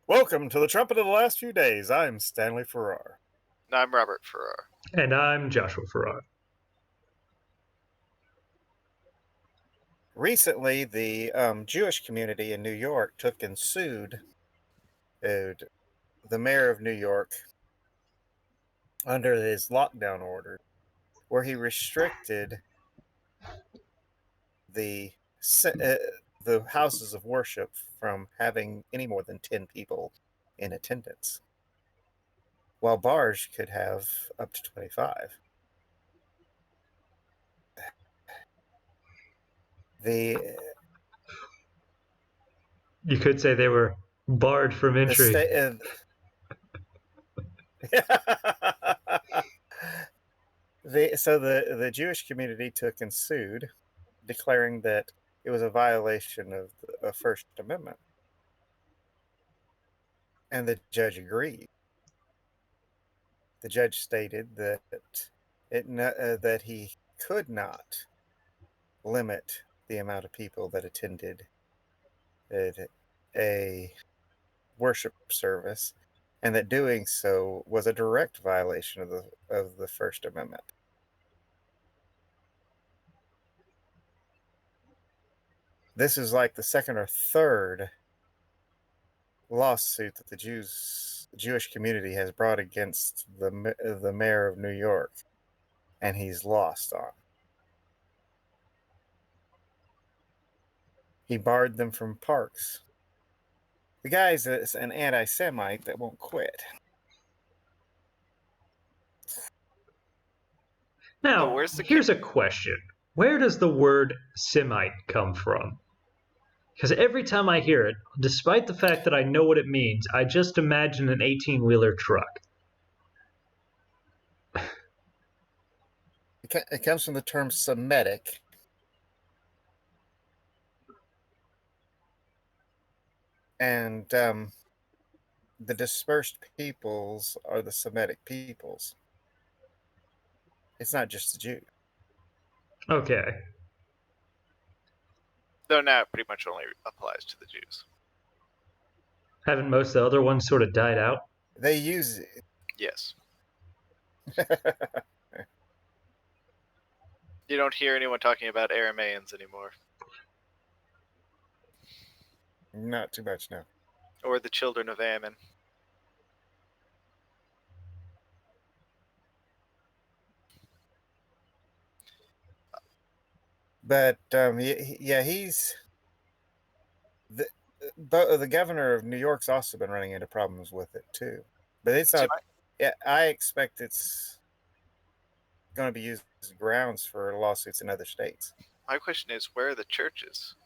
Welcome to the Trumpet of the last few days. I'm Stanley Farrar. I'm Robert Farrar. And I'm Joshua Farrar. Recently, the Jewish community in New York took and sued the mayor of New York under his lockdown order, where he restricted the the houses of worship from having any more than 10 people in attendance, while bars could have up to 25. The You could say they were barred from the entry. state. The Jewish community took and sued, declaring that it was a violation of the First Amendment, and the judge agreed. The judge stated that that he could not limit the amount of people that attended a worship service, and that doing so was a direct violation of the First Amendment. This is like the second or third lawsuit that the Jewish community has brought against the mayor of New York, and he's lost on. He barred them from parks. The guy's an anti-Semite that won't quit. Now, here's a question. Where does the word Semite come from? Because every time I hear it, despite the fact that I know what it means, I just imagine an 18-wheeler truck. It comes from the term Semitic. And the dispersed peoples are the Semitic peoples. It's not just the Jews. Okay. Though now it pretty much only applies to the Jews. Haven't most of the other ones sort of died out? They use it. Yes. You don't hear anyone talking about Aramaeans anymore. Not too much, no. Or the children of Ammon. But he's the governor of New York's also been running into problems with it too. But it's not. I expect it's going to be used as grounds for lawsuits in other states. My question is, where are the churches?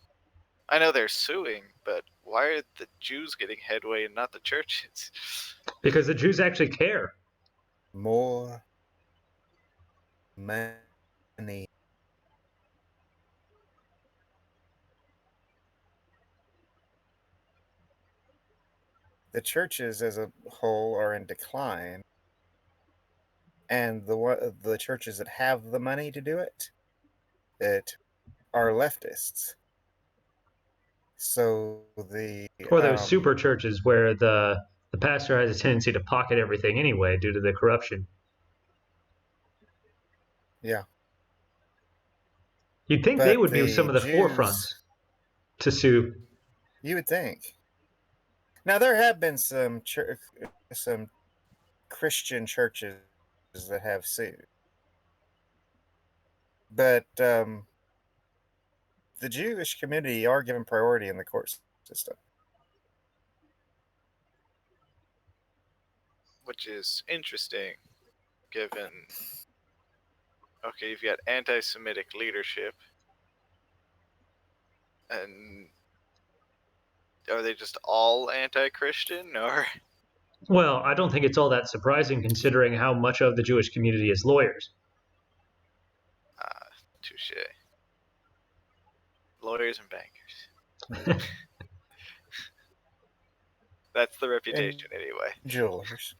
I know they're suing, but why are the Jews getting headway and not the churches? Because the Jews actually care. More money. The churches as a whole are in decline, and the churches that have the money to do it are leftists. So or those super churches where the pastor has a tendency to pocket everything anyway due to the corruption. Yeah. You'd think they would be some of the forefronts to sue. You would think. Now there have been some Christian churches that have sued, but the Jewish community are given priority in the court system, which is interesting, given you've got anti-Semitic leadership, and are they just all anti-Christian, or? Well, I don't think it's all that surprising considering how much of the Jewish community is lawyers. Touche. Lawyers and bankers. That's the reputation, anyway. Jewelers.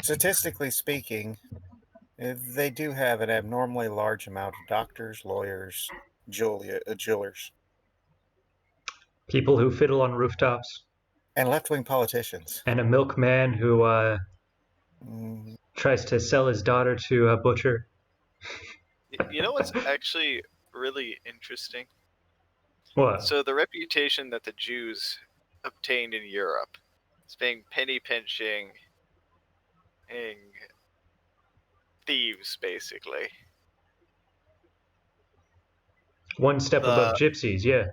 Statistically speaking, they do have an abnormally large amount of doctors, lawyers, jewelers. People who fiddle on rooftops. And left-wing politicians. And a milkman who Mm. tries to sell his daughter to a butcher. You know what's actually really interesting? What? So the reputation that the Jews obtained in Europe as being penny pinching thieves, basically. One step above The gypsies, yeah.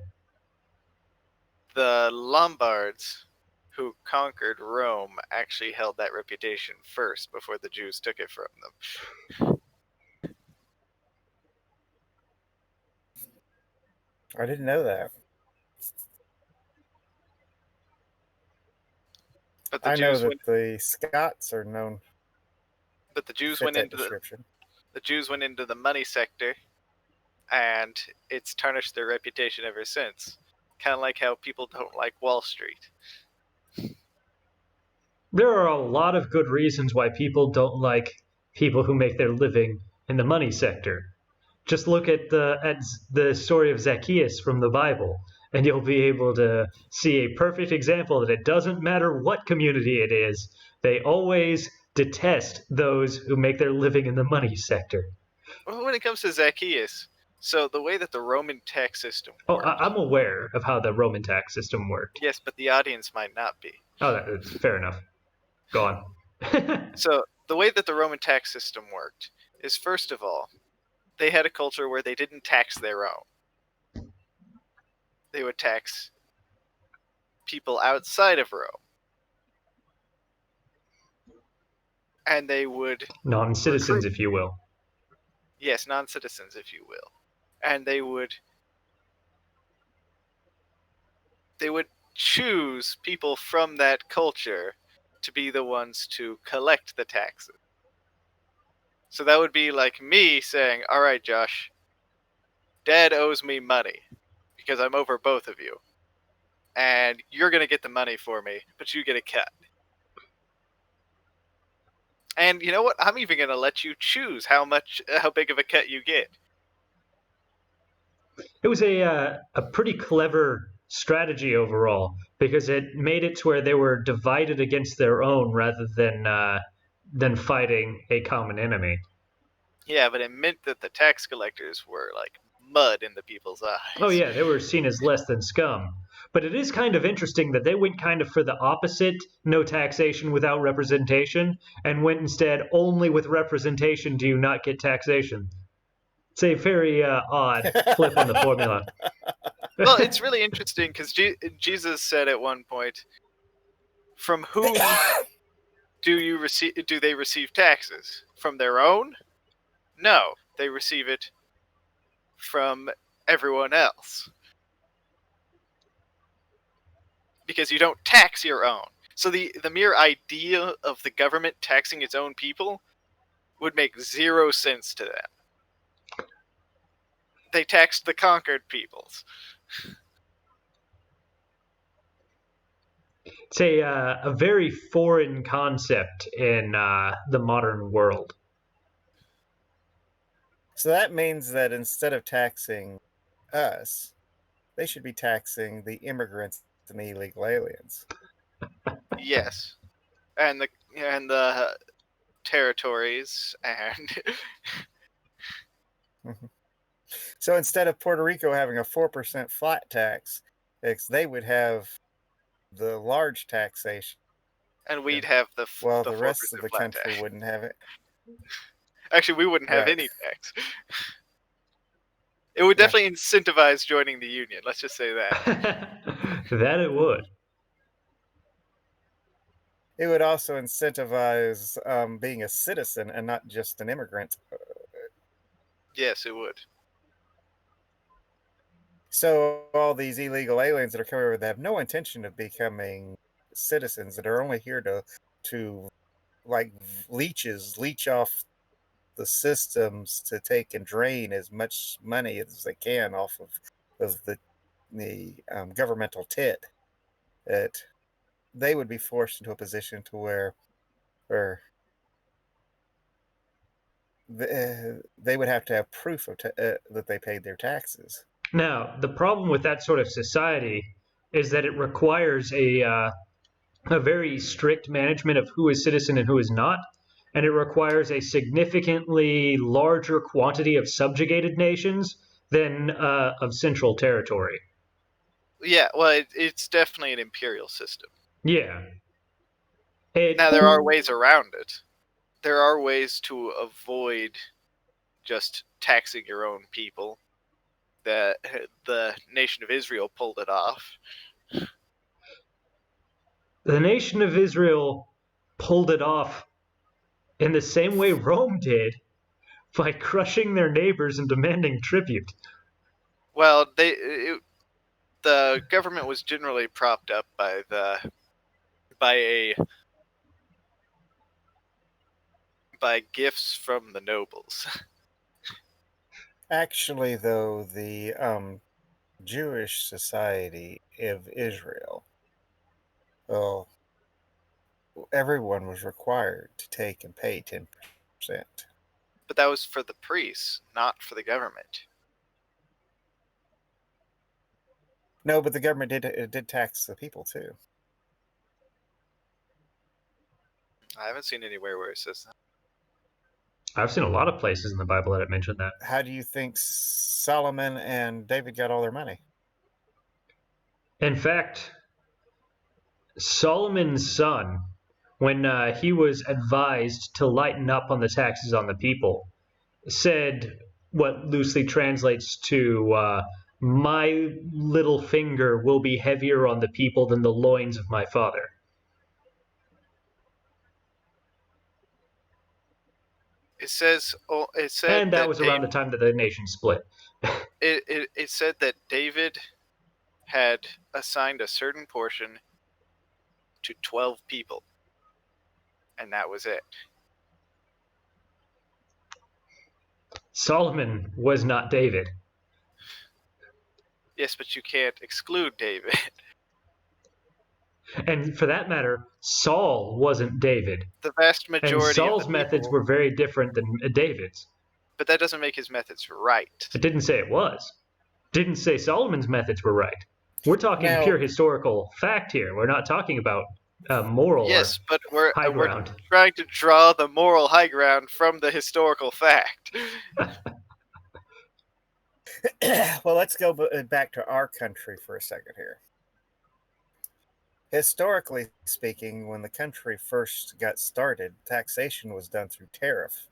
the Lombards who conquered Rome actually held that reputation first before the Jews took it from them. I didn't know that. But the I know Jews that went the Scots are known but the to Jews fit went that into description. the Jews went into the money sector, and it's tarnished their reputation ever since. Kind of like how people don't like Wall Street. There are a lot of good reasons why people don't like people who make their living in the money sector. Just look at the story of Zacchaeus from the Bible, and you'll be able to see a perfect example that it doesn't matter what community it is, they always detest those who make their living in the money sector. Well, when it comes to Zacchaeus, so the way that the Roman tax system Oh, worked. I'm aware of how the Roman tax system worked. Yes, but the audience might not be. Oh, that's fair enough. Go on. So the way that the Roman tax system worked is, first of all, they had a culture where they didn't tax their own. They would tax people outside of Rome. And they would Non-citizens, recruit, if you will. yes, non-citizens, if you will. And they would choose people from that culture to be the ones to collect the taxes. So that would be like me saying, all right, Josh, Dad owes me money because I'm over both of you. And you're going to get the money for me, but you get a cut. And you know what? I'm even going to let you choose how big of a cut you get. It was a pretty clever strategy overall because it made it to where they were divided against their own rather than fighting a common enemy. Yeah, but it meant that the tax collectors were like mud in the people's eyes. Oh yeah, they were seen as less than scum. But it is kind of interesting that they went kind of for the opposite, no taxation without representation, and went instead only with representation do you not get taxation. It's a very odd flip on the formula. Well, it's really interesting because Jesus said at one point, "From whom do they receive taxes? From their own? No, they receive it from everyone else because you don't tax your own." So the mere idea of the government taxing its own people would make zero sense to them. They taxed the conquered peoples. It's a very foreign concept in the modern world. So that means that instead of taxing us, they should be taxing the immigrants and the illegal aliens. Yes, and the territories and So instead of Puerto Rico having a 4% flat tax, they would have the large taxation. and we'd have the Well, the 4% rest of the flat country tax. wouldn't have it. Actually, we wouldn't have Right. any tax. It would Yeah. definitely incentivize joining the union. Let's just say that. That it would. It would also incentivize being a citizen and not just an immigrant. Yes, it would. So all these illegal aliens that are coming over that have no intention of becoming citizens, that are only here to like leech off the systems to take and drain as much money as they can off of the governmental tit, that they would be forced into a position to where they would have to have proof of that they paid their taxes. Now, the problem with that sort of society is that it requires a very strict management of who is citizen and who is not, and it requires a significantly larger quantity of subjugated nations than of central territory. Yeah, well, it's definitely an imperial system. Yeah. Now, there are ways around it. There are ways to avoid just taxing your own people. The nation of Israel pulled it off. The nation of Israel pulled it off in the same way Rome did, by crushing their neighbors and demanding tribute. Well, the government was generally propped up by gifts from the nobles. Actually, though, the Jewish Society of Israel, well, everyone was required to take and pay 10%. But that was for the priests, not for the government. No, but the government did tax the people too. I haven't seen anywhere where it says that. I've seen a lot of places in the Bible that it mentioned that. How do you think Solomon and David got all their money? In fact, Solomon's son, when he was advised to lighten up on the taxes on the people, said what loosely translates to, my little finger will be heavier on the people than the loins of my father. It said And that that was around the time that the nation split. it said that David had assigned a certain portion to 12 people, and that was it. Solomon was not David. Yes, but you can't exclude David. And for that matter, Saul wasn't David. The vast And majority of the Saul's methods people, were very different than David's. but that doesn't make his methods right. It didn't say it was. Didn't say Solomon's methods were right. We're talking Now, pure historical fact here. We're not talking about moral or Yes, but we're high we're ground. trying to draw the moral high ground from the historical fact. well, let's go back to our country for a second here. Historically speaking, when the country first got started, taxation was done through tariff.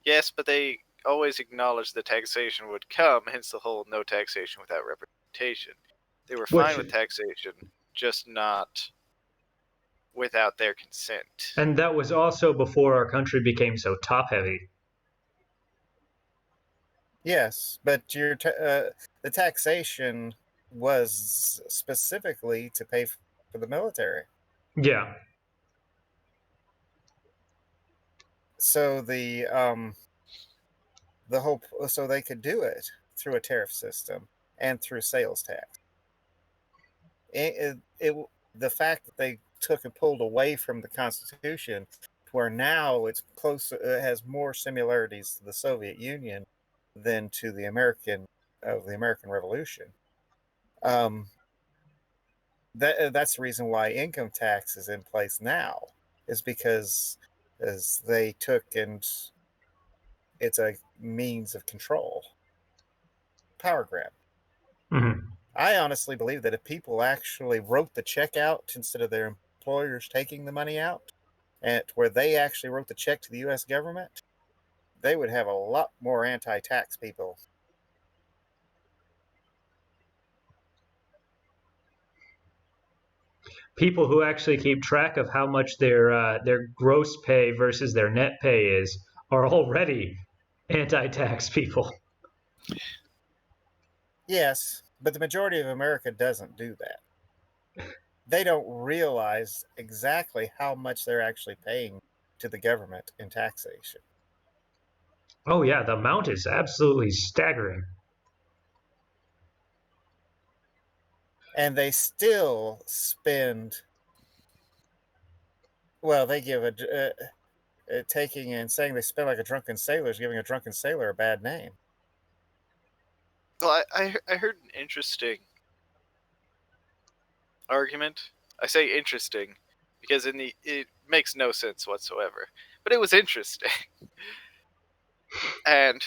Yes, but they always acknowledged that taxation would come, hence the whole no taxation without representation. They were fine Which, with taxation, just not without their consent. and that was also before our country became so top heavy. Yes, but the taxation was specifically to pay for the military. Yeah. So so they could do it through a tariff system and through sales tax. The fact that they took and pulled away from the Constitution, where now it's close, it has more similarities to the Soviet Union than to the American Revolution. Um, that's the reason why income tax is in place now, is because as they took and it's a means of control, power grab. Mm-hmm. I honestly believe that if people actually wrote the check out instead of their employers taking the money out, and where they actually wrote the check to the U.S. government, they would have a lot more anti-tax people. People who actually keep track of how much their gross pay versus their net pay is are already anti-tax people. Yes, but the majority of America doesn't do that. They don't realize exactly how much they're actually paying to the government in taxation. Oh yeah, the amount is absolutely staggering. And they still spend, well, they give taking and saying they spend like a drunken sailor is giving a drunken sailor a bad name. Well, I heard an interesting argument. I say interesting because it makes no sense whatsoever, but it was interesting. And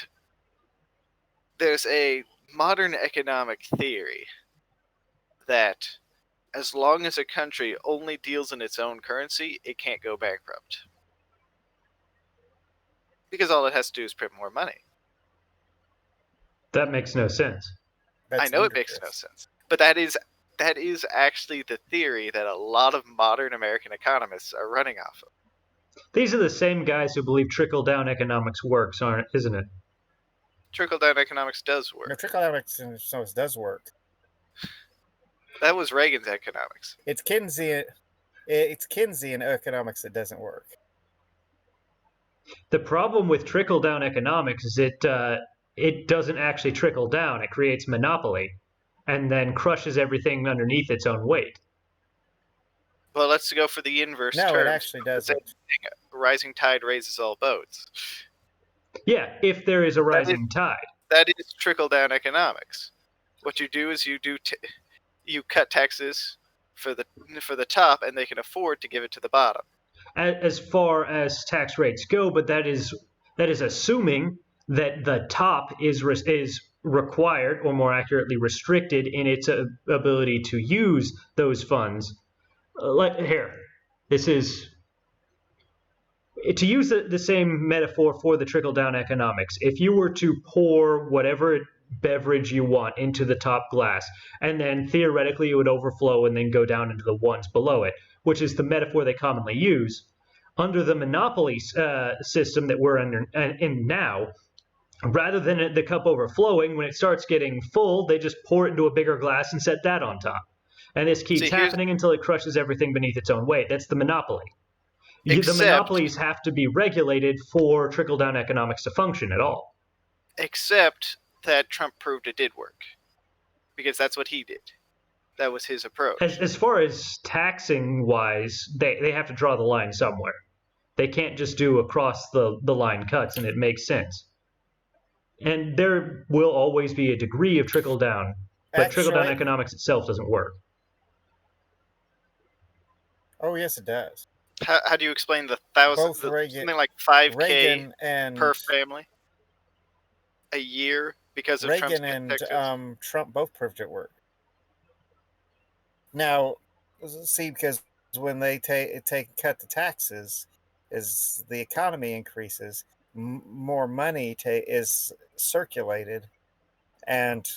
there's a modern economic theory that as long as a country only deals in its own currency, it can't go bankrupt. Because all it has to do is print more money. That makes no sense. That's I know it makes no ludicrous. sense. But that is actually the theory that a lot of modern American economists are running off of. These are the same guys who believe trickle-down economics works, isn't it? Trickle-down economics does No, work. trickle economics does work. That was Reagan's economics. It's Keynesian economics that doesn't work. The problem with trickle-down economics is it doesn't actually trickle down. It creates monopoly and then crushes everything underneath its own weight. Well, let's go for the inverse No, terms. it actually doesn't. Rising tide raises all boats. Yeah, if there is a rising tide. That is trickle-down economics. What you do is you cut taxes for the top, and they can afford to give it to the bottom. As far as tax rates go, but that is assuming that the top is required, or more accurately restricted, in its ability to use those funds. This is to use the same metaphor for the trickle-down economics. If you were to pour whatever beverage you want into the top glass, and then theoretically it would overflow and then go down into the ones below it, which is the metaphor they commonly use, under the monopoly system that we're in now, rather than the cup overflowing, when it starts getting full, they just pour it into a bigger glass and set that on top. And this keeps happening until it crushes everything beneath its own weight. That's the monopoly. The monopolies have to be regulated for trickle-down economics to function at all. Except that Trump proved it did work. Because that's what he did. That was his approach. As far as taxing-wise, they have to draw the line somewhere. They can't just do across the line cuts and it makes sense. And there will always be a degree of trickle-down, but trickle-down economics itself doesn't work. Oh, yes, it does. How do you explain the something like 5K per family a year because of Reagan and Trump both proved it worked. Now, see, because when they cut the taxes, as the economy increases, more money is circulated, and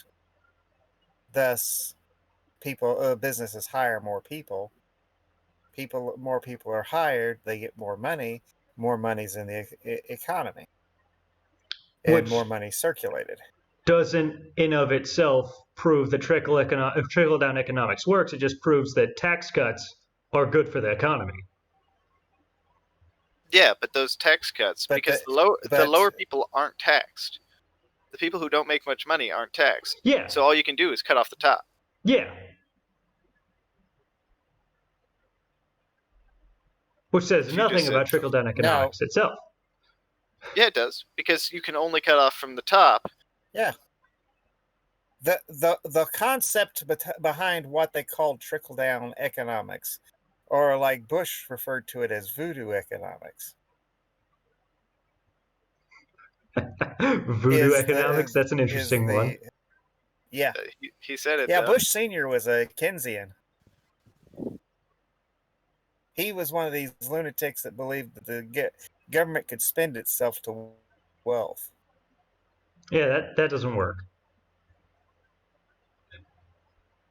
thus businesses hire more people. More people are hired, they get more money. More money's in the economy, and more money circulated. Doesn't in of itself prove that trickle-down economics works. It just proves that tax cuts are good for the economy. Yeah, but those tax cuts, because the lower people aren't taxed. The people who don't make much money aren't taxed. Yeah. So all you can do is cut off the top. Yeah. Which says nothing about trickle-down economics itself. Yeah, it does, because you can only cut off from the top. Yeah. The concept behind what they called trickle-down economics, or like Bush referred to it as voodoo economics. Voodoo economics? That's an interesting one. Yeah. He said it, Yeah, though. Bush Sr. was a Keynesian. He was one of these lunatics that believed that the government could spend itself to wealth. Yeah, that doesn't work.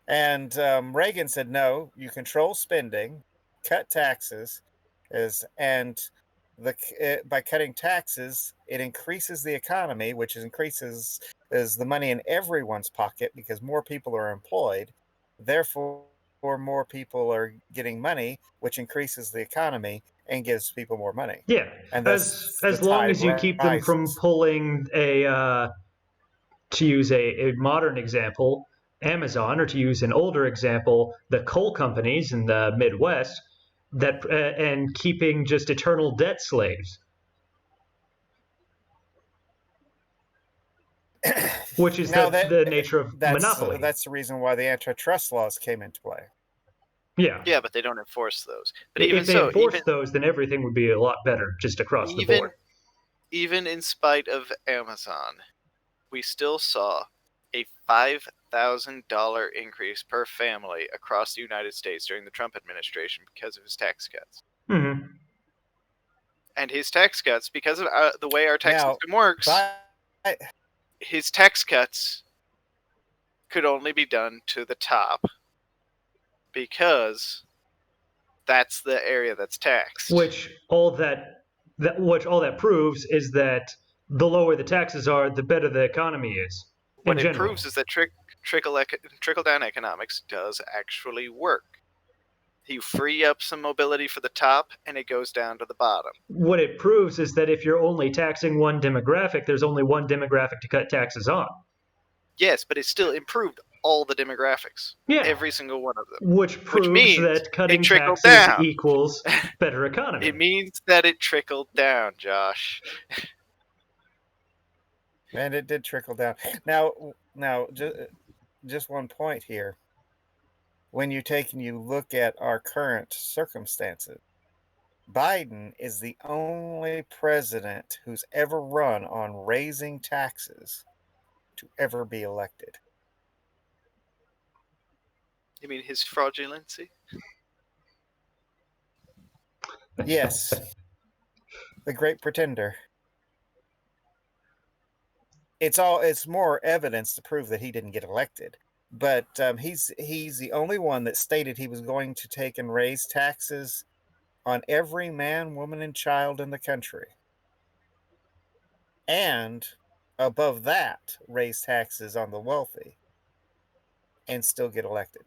And Reagan said, no, you control spending, cut taxes, by cutting taxes, it increases the economy, which increases the money in everyone's pocket because more people are employed. Therefore, more people are getting money, which increases the economy and gives people more money. Yeah, and as long as you keep them from pulling to use a modern example, Amazon, or to use an older example, the coal companies in the Midwest, and keeping just eternal debt slaves. which is Now the nature of monopoly. that's the reason why the antitrust laws came into play. Yeah. Yeah, but they don't enforce those. But even If they so, enforced those, then everything would be a lot better just across the board. even in spite of Amazon, we still saw a $5,000 increase per family across the United States during the Trump administration because of his tax cuts. Mm-hmm. And his tax cuts, because of the way our tax system works, his tax cuts could only be done to the top because that's the area that's taxed. Which all that proves is that the lower the taxes are, the better the economy is. What in it general. proves is that trickle down economics does actually work. You free up some mobility for the top, and it goes down to the bottom. What it proves is that if you're only taxing one demographic, there's only one demographic to cut taxes on. Yes, but it still improved all the demographics. Yeah. Every single one of them. Which proves means that cutting it trickled taxes down. equals better economy. It means that it trickled down, Josh. And it did trickle down. Now, just one point here. When you take and you look at our current circumstances, Biden is the only president who's ever run on raising taxes to ever be elected. You mean his fraudulency? Yes. The great pretender. It's more evidence to prove that he didn't get elected. But he's the only one that stated he was going to take and raise taxes on every man, woman, and child in the country. And above that, raise taxes on the wealthy and still get elected.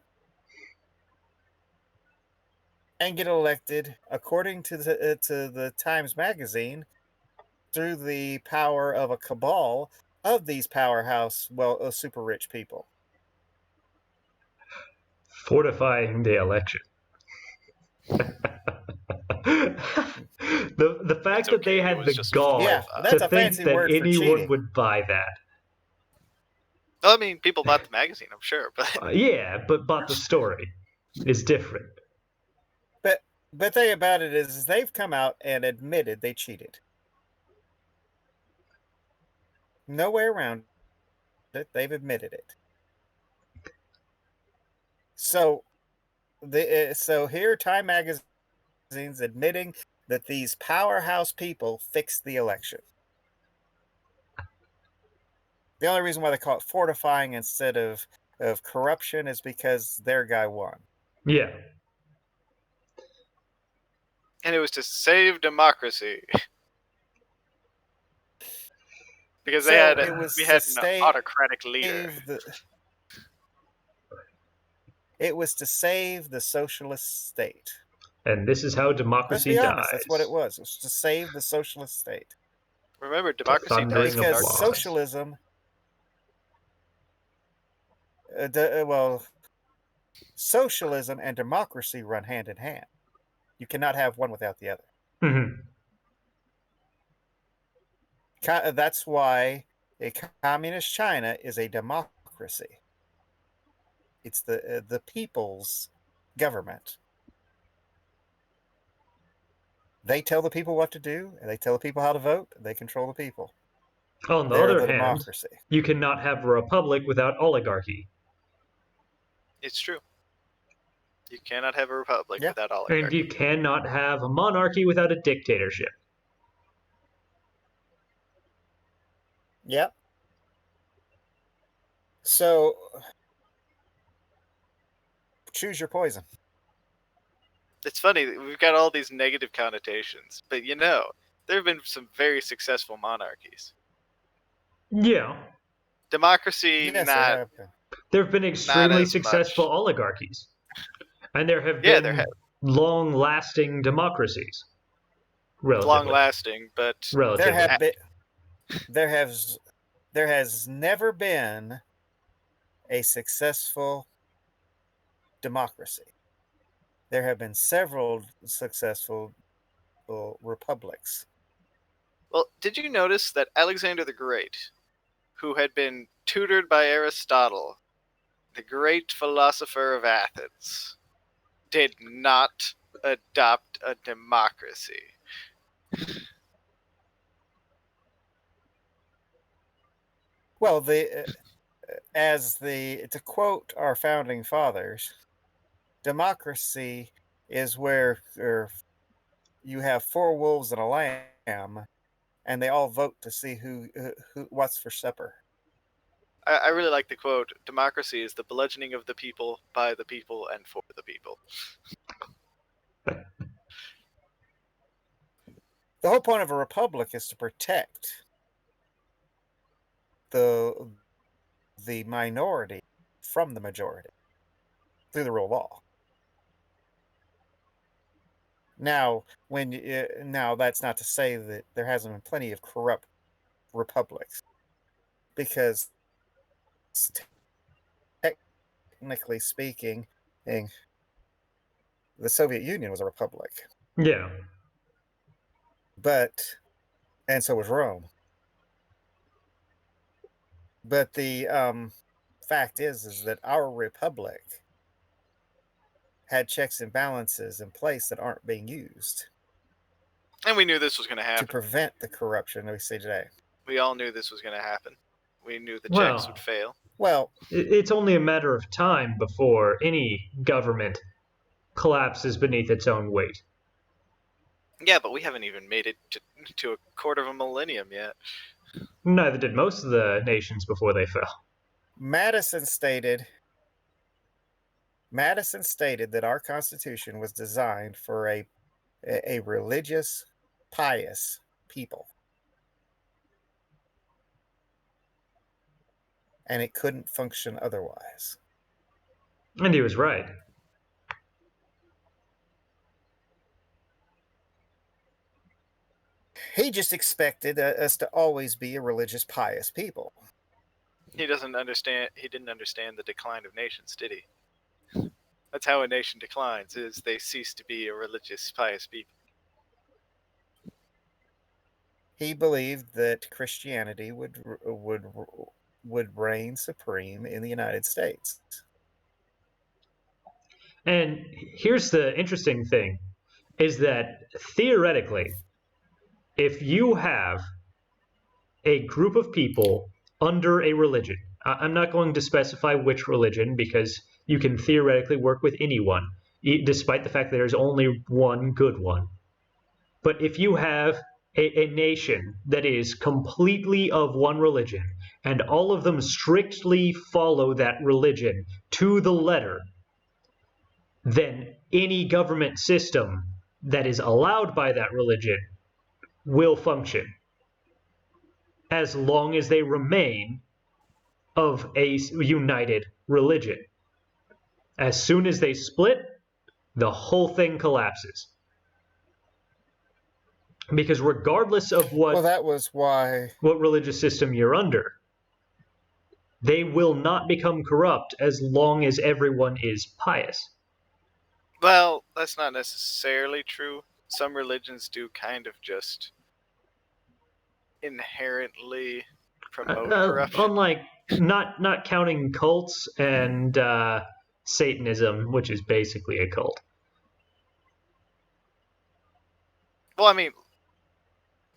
And get elected, according to the Times Magazine, through the power of a cabal of these powerhouse, super rich people. Fortifying the election. the fact that they had the gall to think that anyone would buy that. Well, I mean, people bought the magazine, I'm sure, but yeah, but bought the story is different. But the thing about it is they've come out and admitted they cheated. No way around it. They've admitted it. So here Time Magazine's admitting that these powerhouse people fixed the election. The only reason why they call it fortifying instead of corruption is because their guy won. Yeah. And it was to save democracy. Because we had an autocratic leader. It was to save the socialist state. And this is how democracy Let's be honest, dies. that's what it was. It was to save the socialist state. Remember, democracy dies because socialism. Socialism and democracy run hand in hand. You cannot have one without the other. Mm-hmm. That's why a communist China is a democracy. It's the people's government. They tell the people what to do, and they tell the people how to vote. They control the people. On the other hand, democracy. You cannot have a republic without oligarchy. It's true. You cannot have a republic without oligarchy. And you cannot have a monarchy without a dictatorship. Yep. So, choose your poison. It's funny, we've got all these negative connotations, but there have been some very successful monarchies. Yeah. Democracy, not. There have been extremely successful oligarchies. And there have been long-lasting democracies. Relatively. Long-lasting, but relatively. There has never been a successful democracy. There have been several successful republics. Well, did you notice that Alexander the Great, who had been tutored by Aristotle, the great philosopher of Athens, did not adopt a democracy. Well, to quote our founding fathers, democracy is where you have four wolves and a lamb, and they all vote to see who what's for supper. I really like the quote: democracy is the bludgeoning of the people, by the people, and for the people. The whole point of a republic is to protect the the minority from the majority through the rule of law. Now that's not to say that there hasn't been plenty of corrupt republics, because technically speaking, the Soviet Union was a republic, Yeah. but and so was Rome. But the fact is that our republic had checks and balances in place that aren't being used And we knew this was going to to happen. prevent the corruption that we see today. We all knew this was going to happen. We knew the checks would Well, fail. Well, it's only a matter of time before any government collapses beneath its own weight. Yeah, but we haven't even made it to a quarter of a millennium yet. Neither did most of the nations before they fell. Madison stated that our Constitution was designed for a religious, pious people, and it couldn't function otherwise. And he was right. He just expected us to always be a religious, pious people. He doesn't understand. He didn't understand the decline of nations, did he? That's how a nation declines: is they cease to be a religious, pious people. He believed that Christianity would reign supreme in the United States. And here's the interesting thing is that theoretically, if you have a group of people under a religion, I'm not going to specify which religion because you can theoretically work with anyone, despite the fact that there's only one good one. But if you have a nation that is completely of one religion and all of them strictly follow that religion to the letter, then any government system that is allowed by that religion will function as long as they remain of a united religion. As soon as they split, the whole thing collapses. Because regardless of Well, that was why what religious system you're under, they will not become corrupt as long as everyone is pious. Well, that's not necessarily true. Some religions do kind of just inherently promote corruption. Unlike not counting cults and Satanism, which is basically a cult. Well, I mean,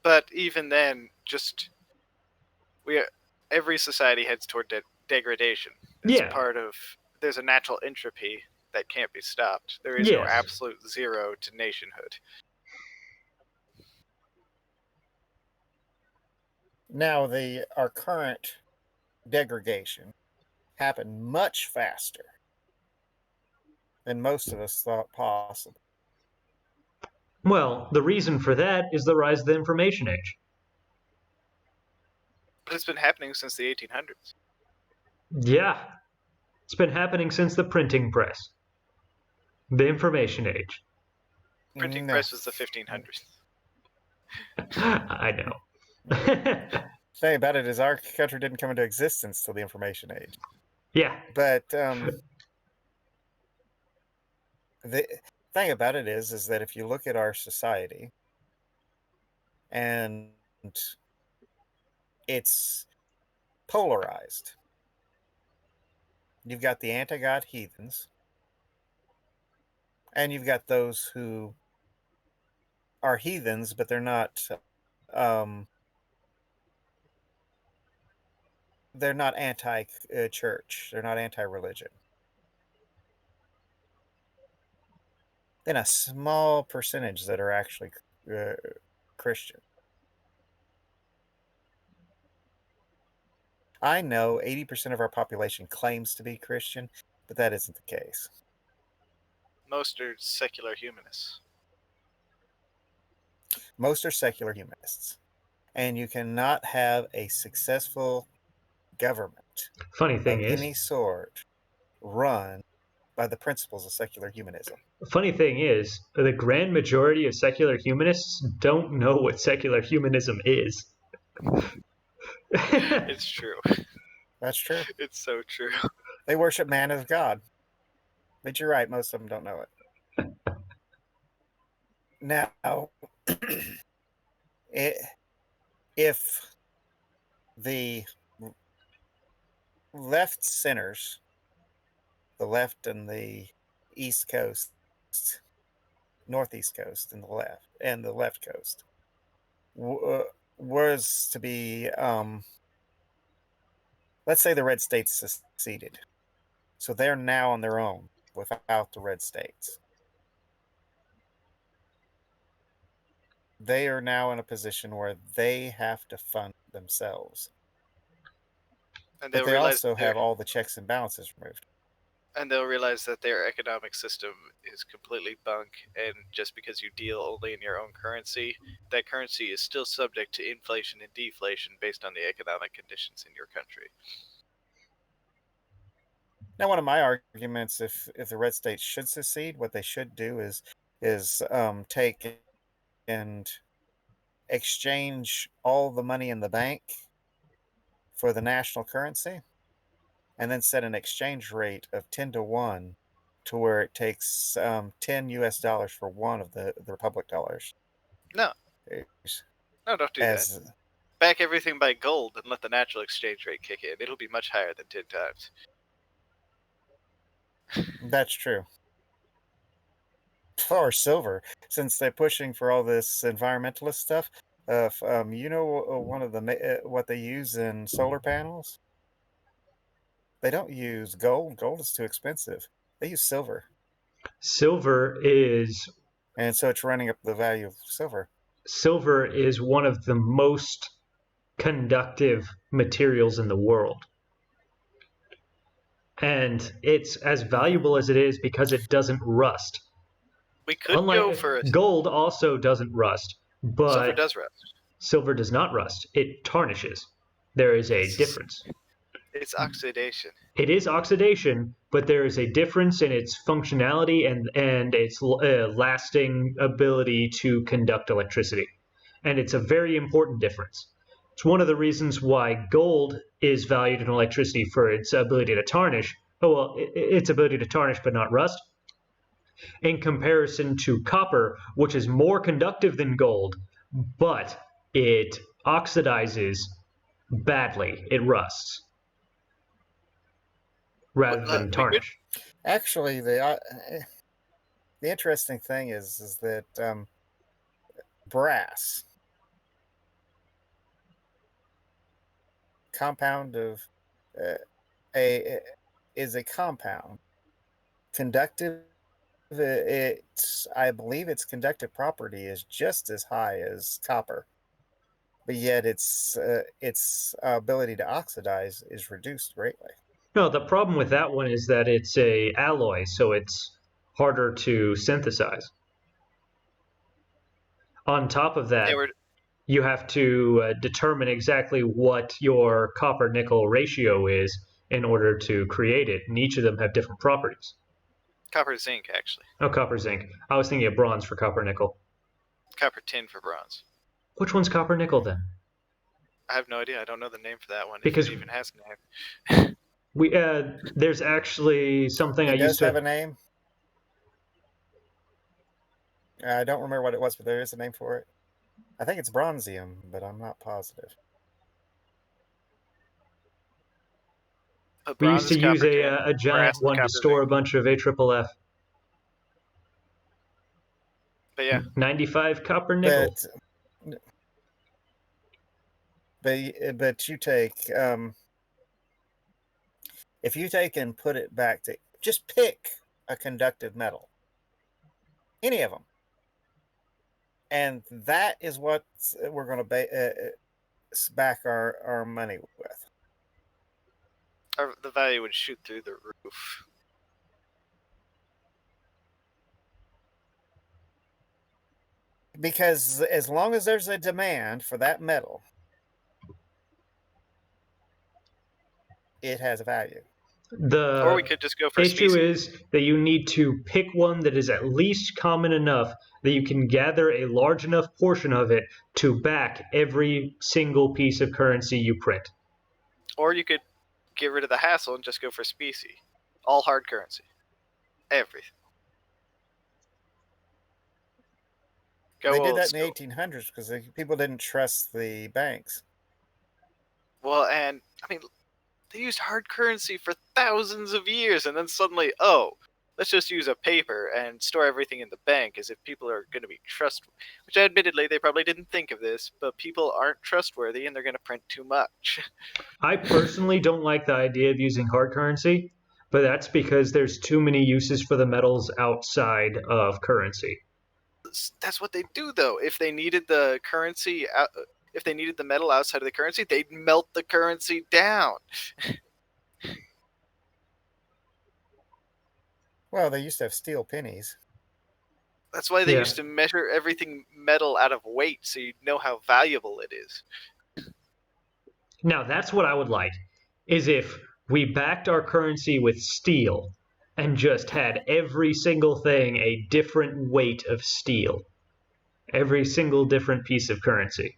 but even then, just every society heads toward degradation. It's Yeah. part of. There's a natural entropy that can't be stopped. There is no Yes. absolute zero to nationhood. now our current degradation happened much faster than most of us thought possible. Well, the reason for that is the rise of the information age. But it's been happening since the 1800s. Yeah. It's been happening since the printing press. The information age. Printing No. press was the 1500s. I know. The thing about it is our country didn't come into existence till the information age. Yeah. But the thing about it is that if you look at our society, and it's polarized. You've got the anti-God heathens, and you've got those who are heathens, but um, they're not anti-church. They're not anti-religion. Then a small percentage that are actually uh, Christian. I know 80% of our population claims to be Christian, but that isn't the case. Most are secular humanists. Most are secular humanists. And you cannot have a successful government Funny of thing is, any sort run by the principles of secular humanism. the grand majority of secular humanists don't know what secular humanism is. It's true. That's true. It's so true. They worship man as God. But you're right, most of them don't know it. Now, if the left centers, the left and the East Coast, Northeast Coast, and the left coast, was to be, let's say the red states seceded. So they're now on their own without the red states. They are now in a position where they have to fund themselves. And But they'll they realize also have all the checks and balances removed. that their economic system is completely bunk, and just because you deal only in your own currency, that currency is still subject to inflation and deflation based on the economic conditions in your country. Now, one of my arguments, if the red states should secede, what they should do is take and exchange all the money in the bank for the national currency, and then set an exchange rate of 10 to 1, to where it takes 10 US dollars for one of the Republic dollars. No, no, don't do that. As Back everything by gold and let the natural exchange rate kick in. It'll be much higher than 10 times. that's true. Or silver, since they're pushing for all this environmentalist stuff. One of the what they use in solar panels, they don't use gold. Gold is too expensive. They use silver, silver is and so it's running up the value of silver. silver is one of the most conductive materials in the world. And it's as Mm-hmm. valuable as it is because it doesn't rust. We could go for Unlike gold also doesn't rust, silver but does rust. silver does not rust. It tarnishes. There is a difference. It's oxidation. It is oxidation, but there is a difference in its functionality and its lasting ability to conduct electricity. And it's a very important difference. It's one of the reasons why gold is valued in electricity for its ability to tarnish. Oh, well, its ability to tarnish but not rust, in comparison to copper, which is more conductive than gold, but it oxidizes badly. It rusts rather than We could. tarnish. Actually, the interesting thing is that brass, compound of uh, a is a compound conductive. I believe its conductive property is just as high as copper, but yet its ability to oxidize is reduced greatly. No, the problem with that one is that it's a alloy, so it's harder to synthesize. On top of They that, were you have to determine exactly what your copper nickel ratio is in order to create it, and each of them have different properties. copper zinc, actually. Oh, copper zinc. I was thinking of bronze for copper nickel. Copper tin for bronze. Which one's copper nickel then? I have no idea. I don't know the name for that one, if Because it even has a name. there's actually something I It used does have to. a name. I don't remember what it was, but there is a name for it. I think it's bronzium, but I'm not positive. But We bronze used is to use copper tin, a giant brass is one to copper store a zinc. bunch of AFFF. But yeah, 95 copper nickel. But but you take if you take and put it back to just pick a conductive metal, any of them, and that is what we're going to back our money with. the value would shoot through the roof. Because as long as there's a demand for that metal, it has a value. Or we The could just go for issue specie. is that you need to pick one that is at least common enough that you can gather a large enough portion of it to back every single piece of currency you print. Or you could get rid of the hassle and just go for specie. All hard currency. Everything. Go They did old that in the school. 1800s because people didn't trust the banks. Well, and I mean, they used hard currency for thousands of years, and then suddenly, oh, let's just use a paper and store everything in the bank as if people are going to be trustworthy. Which, admittedly, they probably didn't think of this, but people aren't trustworthy and they're going to print too much. I personally don't like the idea of using hard currency, but that's because there's too many uses for the metals outside of currency. That's what they do, though. If they needed the currency, if they needed the metal outside of the currency, they'd melt the currency down. Well, they used to have steel pennies. That's why they Yeah. used to measure everything metal out of weight, so you'd know how valuable it is. Now that's what I would like, is if we backed our currency with steel and just had every single thing a different weight of steel. Every single different piece of currency.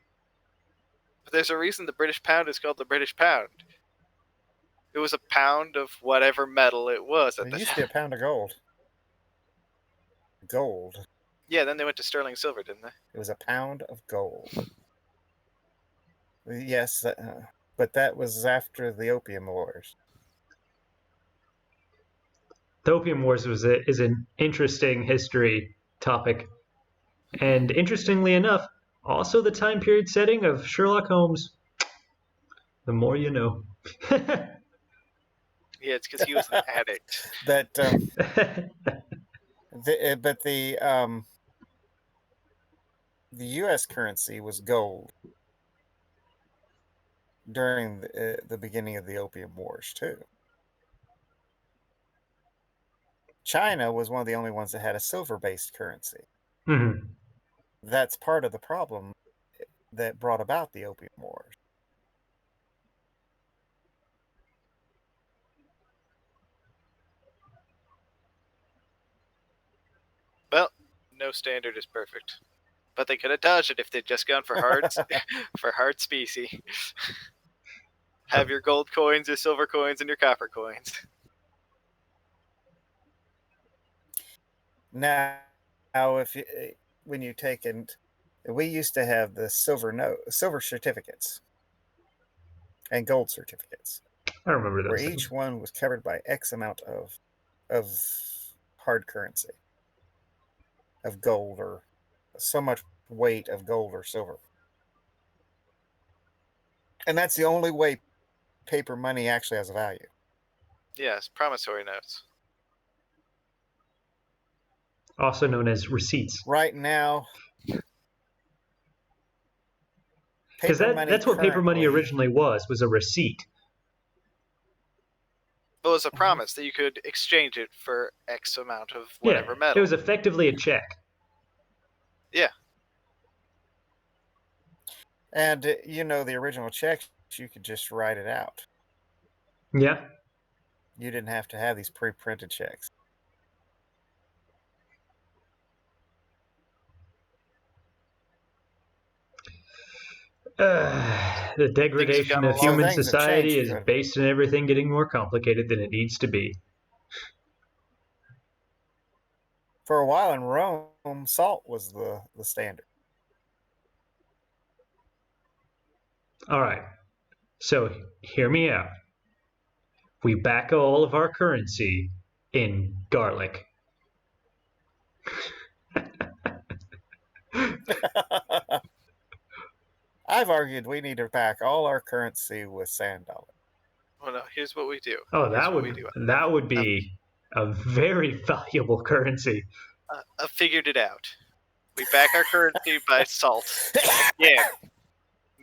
But there's a reason the British pound is called the British pound. It was a pound of whatever metal it was at There the used to be a time. pound of gold. Gold. Yeah, then they went to sterling silver, didn't they? It was a pound of gold. Yes, but that was after the Opium Wars. The Opium Wars is an interesting history topic. And interestingly enough, also the time period setting of Sherlock Holmes. The more you know. Yeah, it's because he was an addict. But the U.S. currency was gold during the beginning of the Opium Wars too. China was one of the only ones that had a silver-based currency. Mm-hmm. That's part of the problem that brought about the Opium Wars. Well, no standard is perfect. But they could have dodged it if they'd just gone for hard for hard specie. Have your gold coins, your silver coins, and your copper coins. Now, if you, when you take and we used to have the silver certificates and gold certificates, I remember where those things. each one was covered by X amount of hard currency of gold or so much weight of gold or silver. And that's the only way paper money actually has a value. Yes, promissory notes. Also known as receipts. Right now, Because that's what paper money originally was a receipt. It was a promise that you could exchange it for X amount of whatever Yeah, metal. it was effectively a check. Yeah. And the original checks, you could just write it out. Yeah. You didn't have to have these pre-printed checks. The degradation of human society is based on everything getting more complicated than it needs to be. For a while in Rome, salt was the standard. All right. So hear me out. We back all of our currency in garlic. I've argued we need to back all our currency with sand dollars. Well, no. Here's what we do. Oh, Here's what we do. that would be a very valuable currency. I've figured it out. We back our currency by salt again.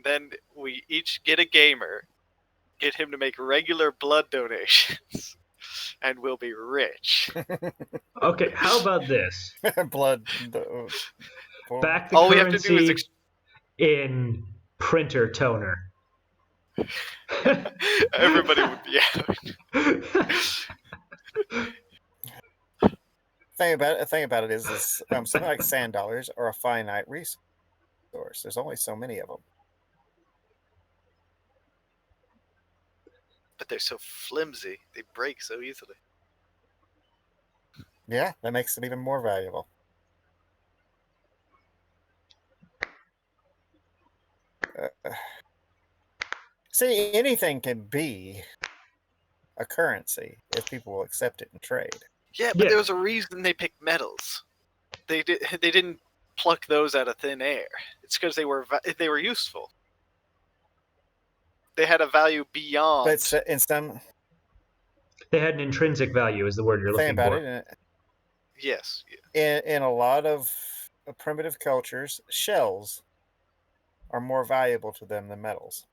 Then we each get a gamer, get him to make regular blood donations, and we'll be rich. Okay, how about this? Blood. Back the All we have to do is currency in printer toner. everybody would be out. Thing about it is something like sand dollars are a finite resource. There's only so many of them. But they're so flimsy; they break so easily. Yeah, that makes it even more valuable. See, anything can be a currency if people will accept it and trade. Yeah, but there was a reason they picked metals. They didn't pluck those out of thin air. It's because they were useful. They had a value beyond. But in some, they had an intrinsic value, is the word you're looking for. Yes. In a lot of primitive cultures, shells are more valuable to them than metals.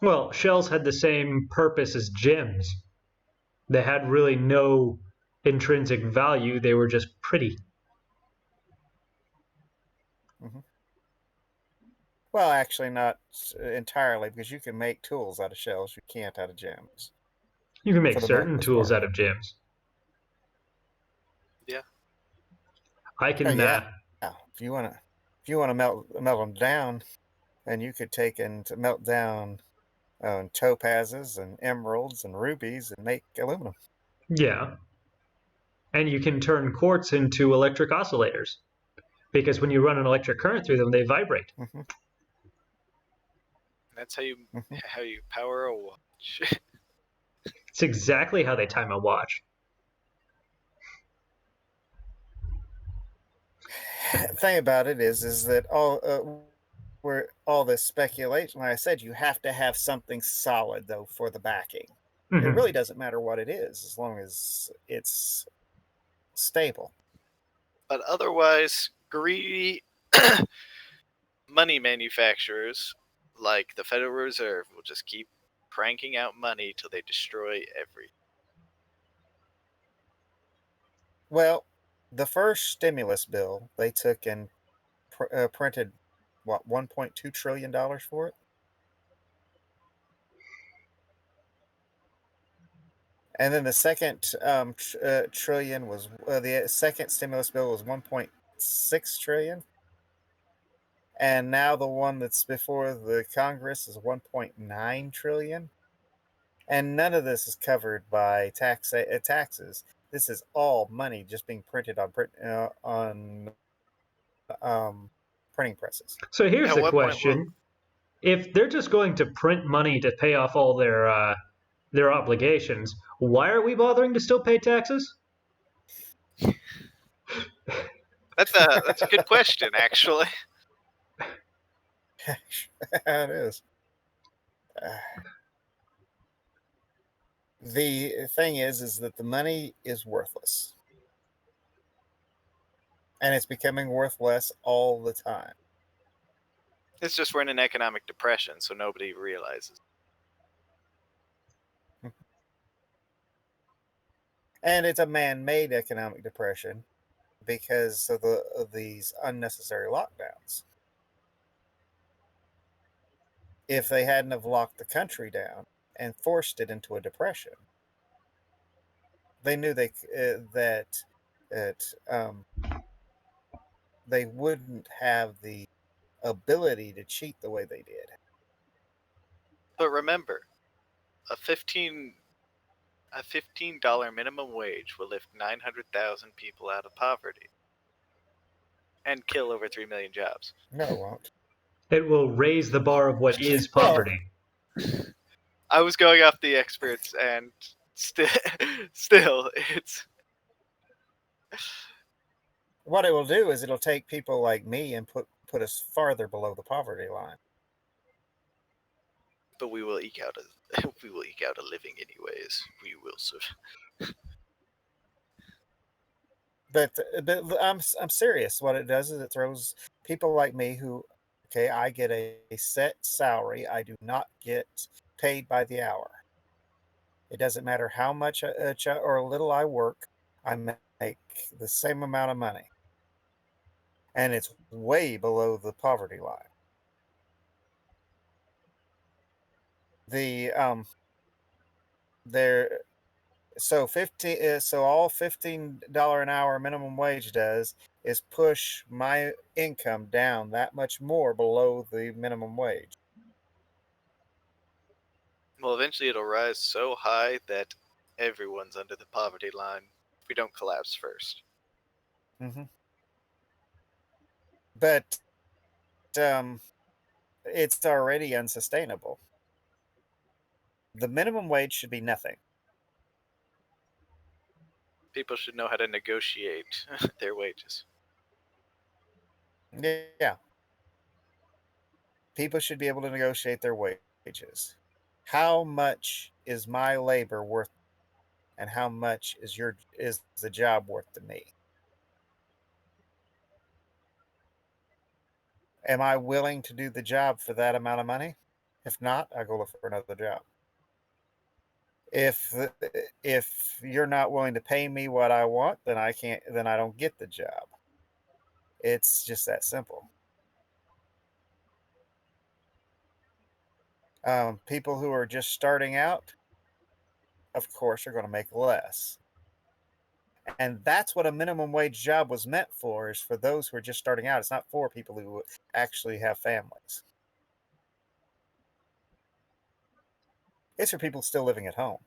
Well, shells had the same purpose as gems. They had really no intrinsic value. They were just pretty. Mm-hmm. Well, actually, not entirely, because you can make tools out of shells. You can't out of gems. You can make certain tools out of gems. Yeah. I can. Yeah. If you want to melt them down, then you could take and melt down topazes and emeralds and rubies and make aluminum. Yeah. And you can turn quartz into electric oscillators, because when you run an electric current through them, they vibrate. Mm-hmm. That's how you power a watch. It's exactly how they time a watch. Thing about it is that all this speculation, like I said, you have to have something solid though for the backing. Mm-hmm. It really doesn't matter what it is, as long as it's stable. But otherwise, greedy money manufacturers like the Federal Reserve will just keep cranking out money till they destroy everything. Well, the first stimulus bill they took and printed what, $1.2 trillion for it, and then the second trillion was the second stimulus bill was 1.6 trillion, and now the one that's before the Congress is 1.9 trillion, and none of this is covered by taxes. This is all money just being printed on printing presses. So here's the question: if they're just going to print money to pay off all their obligations, why are we bothering to still pay taxes? That's a good question, actually. It is. The thing is that the money is worthless. And it's becoming worth less all the time. It's just we're in an economic depression, so nobody realizes. And it's a man-made economic depression because of these unnecessary lockdowns. If they hadn't have locked the country down and forced it into a depression, they knew that they wouldn't have the ability to cheat the way they did. But remember, a $15 minimum wage will lift 900,000 people out of poverty and kill over 3 million jobs. No, it won't. It will raise the bar of what is poverty. I was going off the experts, and still, it's What it will do is it'll take people like me and put us farther below the poverty line. but we will eke out we will eke out a living anyways. We will survive. But I'm serious. What it does is it throws people like me who, okay, I get a set salary. I do not get paid by the hour. It doesn't matter how much or little I work. I make the same amount of money, and it's way below the poverty line. The there so 15 so all $15 an hour minimum wage does is push my income down that much more below the minimum wage. Well, eventually it'll rise so high that everyone's under the poverty line if we don't collapse first. Mm-hmm. But it's already unsustainable. The minimum wage should be nothing. People should know how to negotiate their wages. Yeah, people should be able to negotiate their wages. How much is my labor worth, and how much is the job worth to me? Am I willing to do the job for that amount of money? If not, I go look for another job. If if you're not willing to pay me what I want, then I can't. Then I don't get the job. It's just that simple. People who are just starting out, of course, are going to make less. And that's what a minimum wage job was meant for, is for those who are just starting out. It's not for people who actually have families. It's for people still living at home.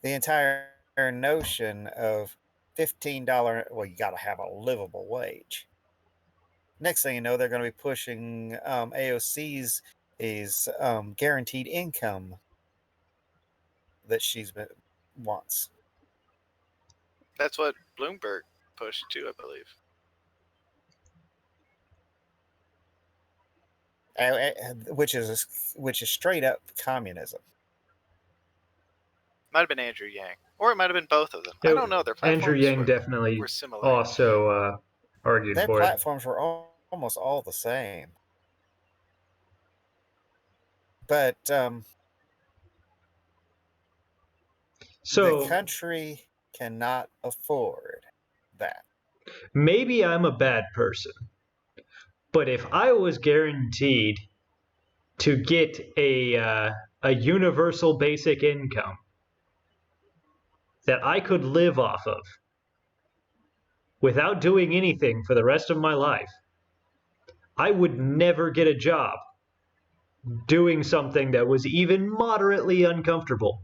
The entire notion of $15, well, you got to have a livable wage. Next thing you know, they're going to be pushing AOC's is guaranteed income that wants. That's what Bloomberg pushed too, I believe. Which is straight up communism. Might have been Andrew Yang, or it might have been both of them. I It, don't know. Their Andrew platforms Yang definitely were similar. also argued Their for it. platforms were almost all the same. But the So country cannot afford that. maybe I'm a bad person, but if I was guaranteed to get a universal basic income that I could live off of without doing anything for the rest of my life, I would never get a job doing something that was even moderately uncomfortable.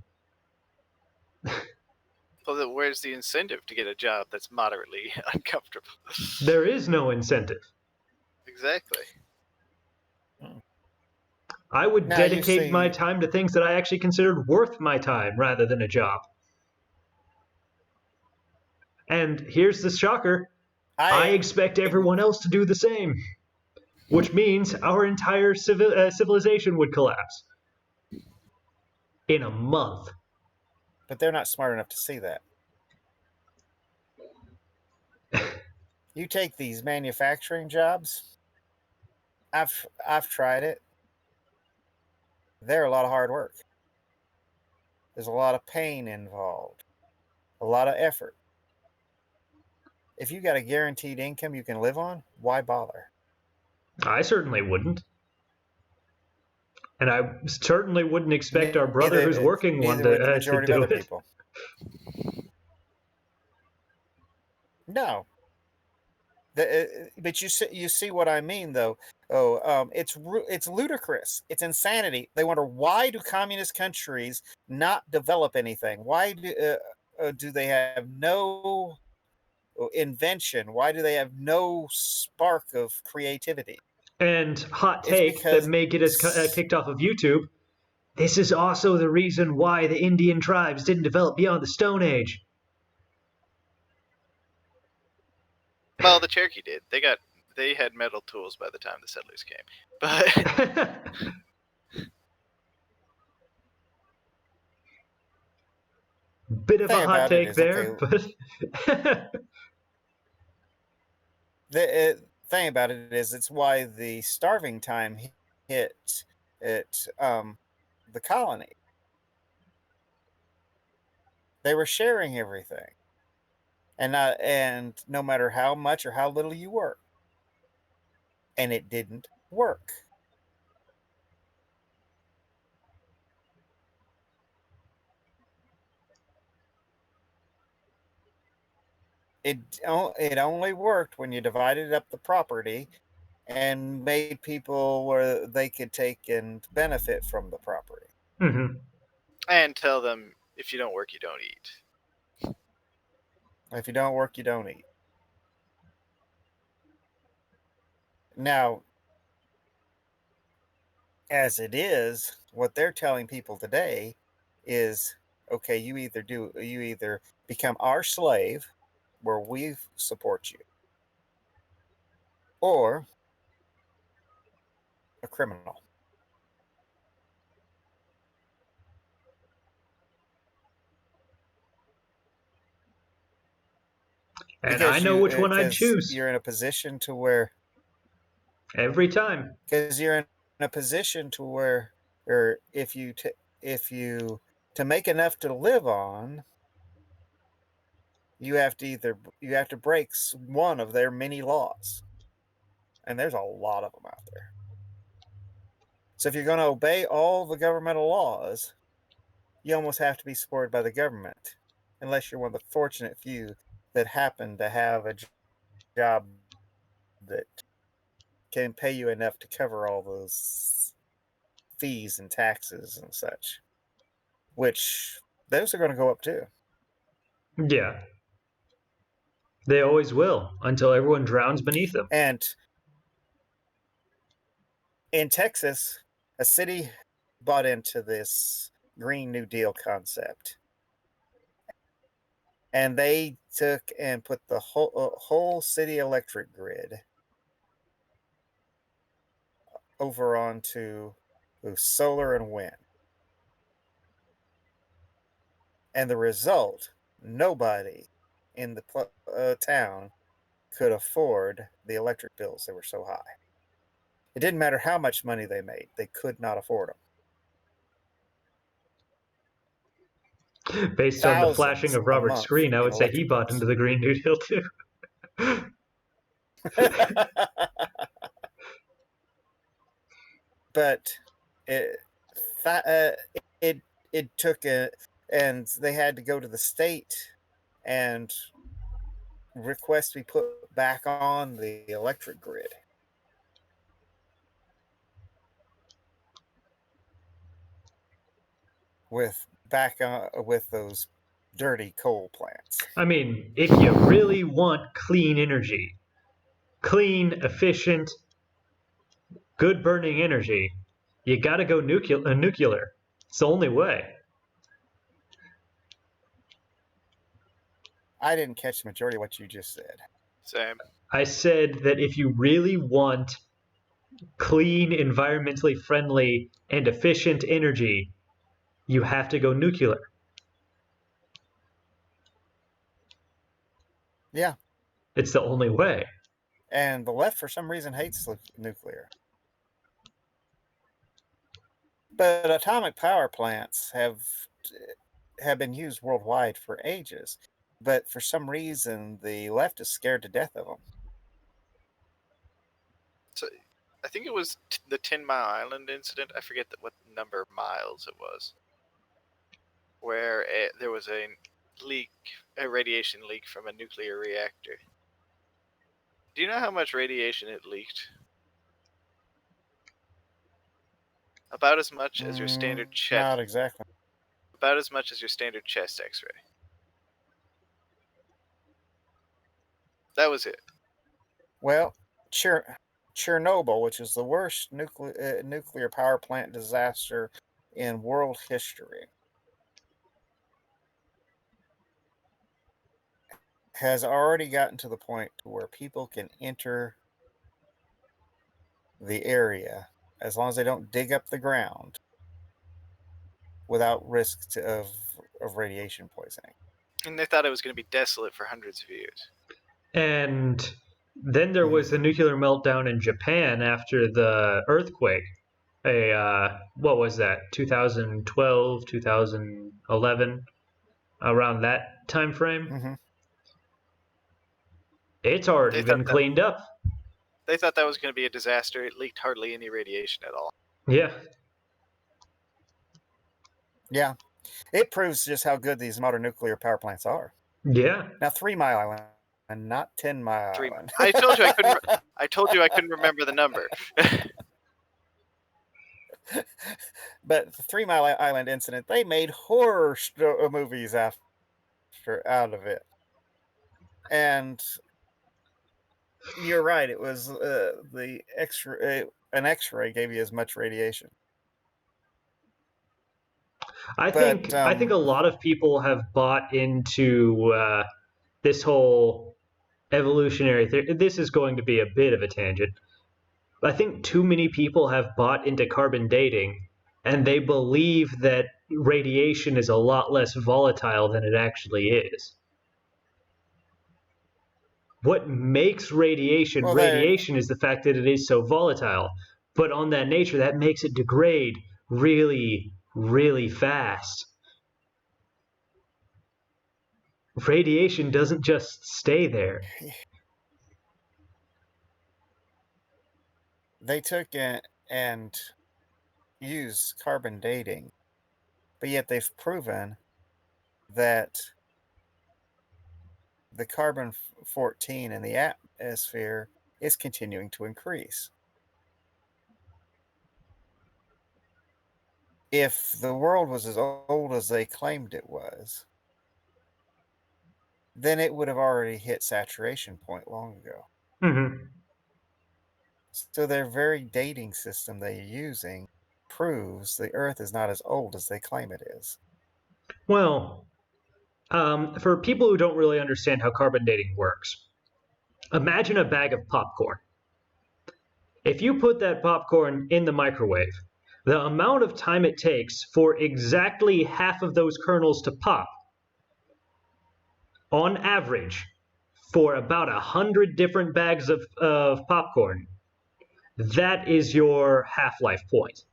Well, where's the incentive to get a job that's moderately uncomfortable? There is no incentive. Exactly. I would Now, you dedicate my see, time to things that I actually considered worth my time rather than a job. And here's the shocker, I I expect everyone else to do the same, which means our entire civilization would collapse in a month. but they're not smart enough to see that. You take these manufacturing jobs. I've tried it. They're a lot of hard work. There's a lot of pain involved, a lot of effort. If you got a guaranteed income you can live on, why bother? I certainly wouldn't. And I certainly wouldn't expect our brother who's working one Neither would the to majority of do other it. people. No, but you see what I mean, though. Oh, it's ludicrous. It's insanity. They wonder, why do communist countries not develop anything? Why do they have no invention? Why do they have no spark of creativity? And hot It's take that because may get us kicked off of YouTube. This is also the reason why the Indian tribes didn't develop beyond the Stone Age. Well, the Cherokee did. They had metal tools by the time the settlers came. But Bit the of a thing hot about it take is, okay, there, but the thing about it is, it's why the starving time hit it the colony. They were sharing everything, and no matter how much or how little you work, and it didn't work. It only worked when you divided up the property and made people where they could take and benefit from the property. Mhm. and tell them if you don't work, you don't eat. If you don't work, you don't eat. Now, as it is, what they're telling people today is, okay, you either become our slave where we support you, or a criminal. And I know which one I'd Because choose you're in a position to where every time. because you're in a position to where, or if you to make enough to live on, you have to break one of their many laws, and there's a lot of them out there. So if you're going to obey all the governmental laws, you almost have to be supported by the government, unless you're one of the fortunate few that happen to have a job that can pay you enough to cover all those fees and taxes and such, which those are going to go up too. Yeah, they always will until everyone drowns beneath them. And in Texas, a city bought into this Green New Deal concept, and they took and put the whole city electric grid over onto solar and wind. And the result, nobody in the town could afford the electric bills. They were so high. It didn't matter how much money they made, they could not afford them. Based on the flashing Thousands of a Robert's month screen, I in would say he electric bought into bills. the Green New Deal too. But it, uh, it, it took and they had to go to the state and request to be put back on the electric grid with those dirty coal plants. I mean, if you really want clean energy, clean, efficient, good burning energy, you got to go nuclear. It's the only way. I didn't catch the majority of what you just said. Same. I said that if you really want clean, environmentally friendly, and efficient energy, you have to go nuclear. Yeah, It's the only way. and the left for some reason hates nuclear. But atomic power plants have been used worldwide for ages. But for some reason, the left is scared to death of them. So I think it was the 10 Mile Island incident. I forget what number of miles it was, where there was a leak, a radiation leak from a nuclear reactor. Do you know how much radiation it leaked? About as much as your standard chest. Not exactly. About as much as your standard chest X-ray. That was it. Well, Chernobyl, which is the worst nuclear power plant disaster in world history, has already gotten to the point to where people can enter the area as long as they don't dig up the ground without risk of radiation poisoning. And they thought it was going to be desolate for hundreds of years. And then there Hmm. was the nuclear meltdown in Japan after the earthquake. What was that? 2012, 2011, around that time frame. Hmm. It's already They thought been that cleaned up. they thought that was going to be a disaster. It leaked hardly any radiation at all. Yeah. Yeah, it proves just how good these modern nuclear power plants are. Yeah. Now, 3 Mile Island, and not 10 Mile 3 Island. I told you I couldn't. I told you I couldn't remember the number. But the 3 Mile Island incident, they made horror movies out of it. And you're right, it was the an X-ray gave you as much radiation. But I think a lot of people have bought into this whole evolutionary theory. This is going to be a bit of a tangent. I think too many people have bought into carbon dating, and they believe that radiation is a lot less volatile than it actually is. What makes well, they radiation is the fact that it is so volatile. But on that nature, that makes it degrade really, really fast. Radiation doesn't just stay there. they took it and used carbon dating, but yet they've proven that the carbon 14 in the atmosphere is continuing to increase. If the world was as old as they claimed it was, then it would have already hit saturation point long ago. Mm-hmm. So their very dating system they're using proves the Earth is not as old as they claim it is. Well, for people who don't really understand how carbon dating works, imagine a bag of popcorn. If you put that popcorn in the microwave, the amount of time it takes for exactly half of those kernels to pop, on average, for about 100 different bags of popcorn, that is your half-life point.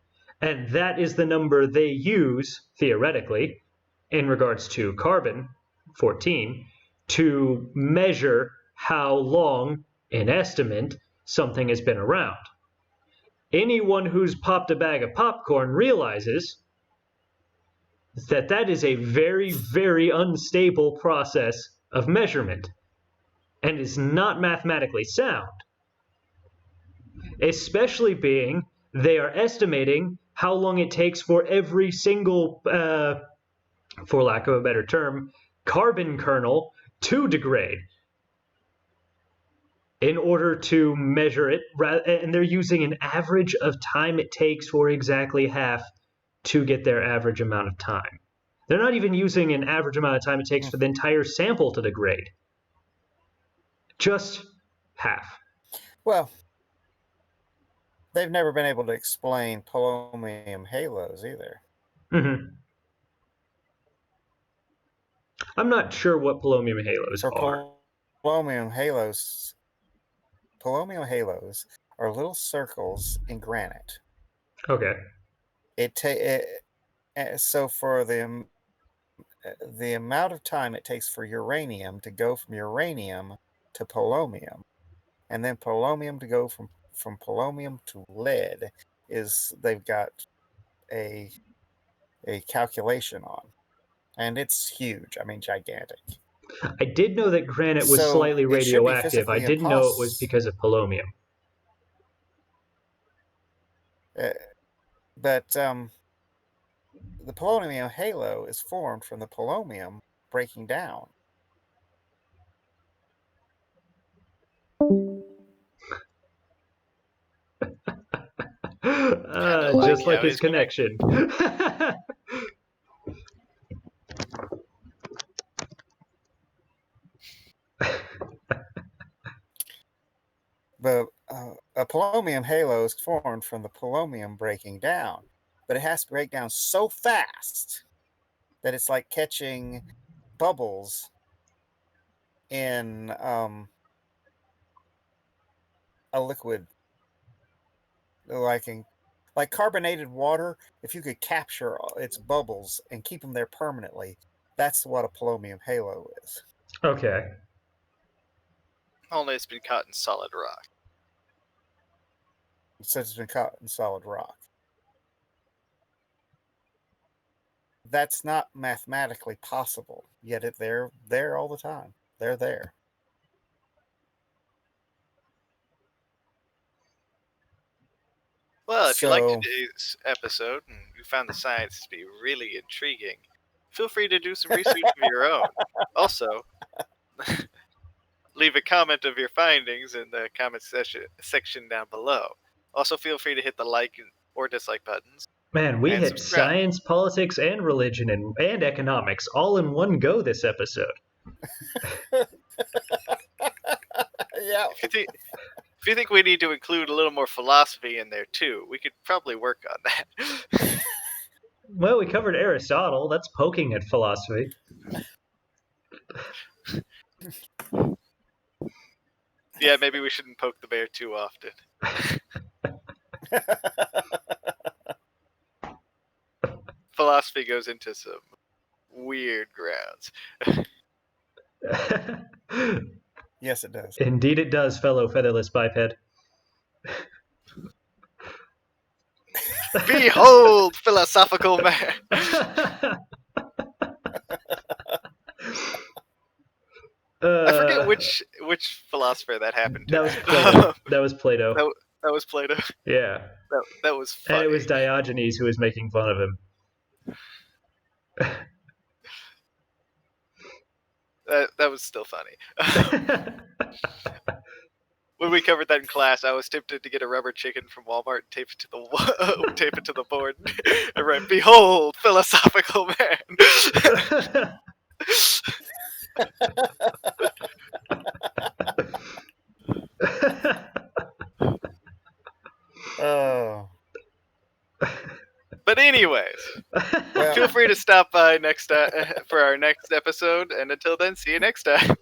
And that is the number they use, theoretically, in regards to carbon 14, to measure how long, in estimate, something has been around. Anyone who's popped a bag of popcorn realizes that that is a very, very unstable process of measurement and is not mathematically sound, especially being they are estimating how long it takes for every single, for lack of a better term, carbon kernel to degrade in order to measure it, and they're using an average of time it takes for exactly half to get their average amount of time. They're not even using an average amount of time it takes Hmm. for the entire sample to degrade. Just half. Well, they've never been able to explain polonium halos either. Mm-hmm. I'm not sure what polonium halos For are. polonium halos, polonium halos are little circles in granite. Okay. So for the amount of time it takes for uranium to go from uranium to polonium, and then polonium to go from polonium to lead, is they've got a a calculation on, and it's huge. I mean, gigantic. I did know that granite was So slightly it should be radioactive. I physically didn't know it was impossible. because of polonium. But the polonium halo is formed from the polonium breaking down. Just like how his he's connection. A polonium halo is formed from the polonium breaking down, but it has to break down so fast that it's like catching bubbles in a liquid, like in like carbonated water. If you could capture its bubbles and keep them there permanently, that's what a polonium halo is. Okay. Only it's been caught in solid rock. Since it's been caught in solid rock. That's not mathematically possible, yet they're there all the time. They're there. Well, if you liked So, today's episode and you found the science to be really intriguing, feel free to do some research of your own. Also, leave a comment of your findings in the comment section down below. Also, feel free to hit the like or dislike buttons. Man, we And hit subscribe. science, politics, and religion and economics all in one go this episode. yeah. If you think we need to include a little more philosophy in there too, we could probably work on that. Well, we covered Aristotle. That's poking at philosophy. Yeah, maybe we shouldn't poke the bear too often. Philosophy goes into some weird grounds. Yes, it does. Indeed it does, fellow featherless biped. Behold, philosophical man! I forget which philosopher that happened to. That was Plato. That was Plato. That was Plato. Yeah. That was funny. And it was Diogenes who was making fun of him. That was still funny. When we covered that in class, I was tempted to get a rubber chicken from Walmart and tape it to the board and write, "Behold, philosophical man." Oh. But anyways, Well, feel free to stop by next for our next episode, and until then, see you next time.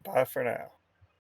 bye for now.